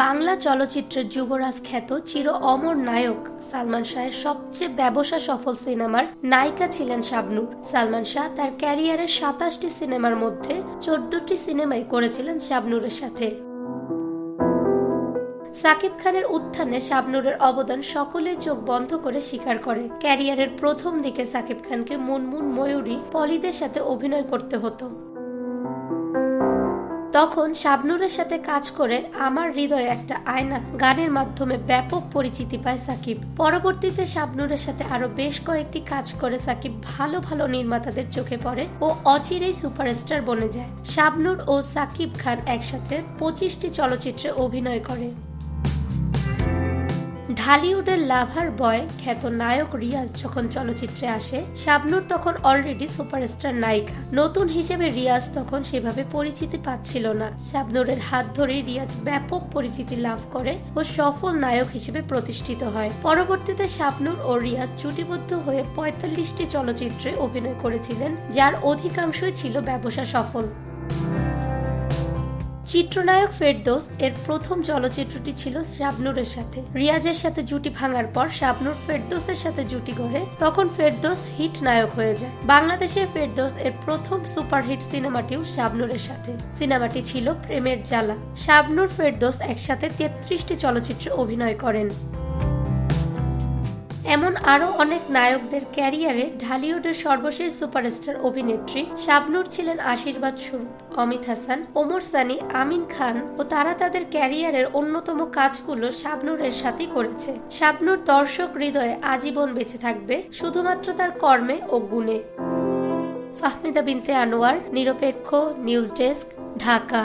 বাংলা চলচ্চিত্রের যুবরাজ খ্যাত চির অমর নায়ক সালমান শাহের সবচেয়ে ব্যবসা সফল সিনেমার নায়িকা ছিলেন শাবনূর। সালমান শাহ তার ক্যারিয়ারের 27টি সিনেমার মধ্যে 14টি সিনেমাই করেছিলেন শাবনূরের সাথে। সাকিব খানের উত্থানে শাবনূরের অবদান সকলেই চোখ বন্ধ করে স্বীকার করে। ক্যারিয়ারের প্রথম দিকে সাকিব খানকে মুনমুন, ময়ূরী, পলিদের সাথে অভিনয় করতে হতো। তখন শাবনূরের সাথে কাজ করে আমার হৃদয়ে একটা আয়না গানের মাধ্যমে ব্যাপক পরিচিতি পায় সাকিব। পরবর্তীতে শাবনূরের সাথে আরো বেশ কয়েকটি কাজ করে সাকিব ভালো ভালো নির্মাতাদের চোখে পড়ে ও অচিরেই সুপারস্টার বনে যায়। শাবনূর ও সাকিব খান একসাথে 25টি চলচ্চিত্রে অভিনয় করে। ঢালিউডের লাভার বয় খ্যাত নায়ক রিয়াজ যখন চলচ্চিত্রে আসে, শাবনূর তখন অলরেডি সুপারস্টার নায়িকা। নতুন হিসেবে রিয়াজ তখন সেভাবে পরিচিতি পাচ্ছিল না। শাবনূরের হাত ধরে রিয়াজ ব্যাপক পরিচিতি লাভ করে ও সফল নায়ক হিসেবে প্রতিষ্ঠিত হয়। পরবর্তীতে শাবনূর ও রিয়াজ জুটিবদ্ধ হয়ে 45টি চলচ্চিত্রে অভিনয় করেছিলেন, যার অধিকাংশই ছিল ব্যবসা সফল। চিত্রনায়ক ফেরদৌস এর প্রথম চলচ্চিত্রটি ছিল শাবনূরের সাথে। রিয়াজের সাথে জুটি ভাঙার পর শাবনূর ফেরদৌসের সাথে জুটি গড়ে, তখন ফেরদৌস হিট নায়ক হয়ে যায়। বাংলাদেশে ফেরদৌস এর প্রথম সুপারহিট সিনেমাটিও শাবনূরের সাথে। সিনেমাটি ছিল প্রেমের জ্বালা। শাবনূর ফেরদৌস একসাথে 33টি চলচ্চিত্রে অভিনয় করেন। এমন আরো অনেক নায়কদের ক্যারিয়ারে ঢালিউডের সর্বশেষ সুপারস্টার অভিনেত্রী শাবনূর ছিলেন আশীর্বাদ স্বরূপ। অমিত হাসান, ওমর সানি, আমিন খান ও তারা তাদের ক্যারিয়ারের অন্যতম কাজগুলো শাবনূরের সাথেই করেছে। শাবনূর দর্শক হৃদয়ে আজীবন বেঁচে থাকবে শুধুমাত্র তার কর্মে ও গুণে। ফাহমিদা বিনতে আনোয়ার, নিরপেক্ষ, নিউজ ডেস্ক, ঢাকা।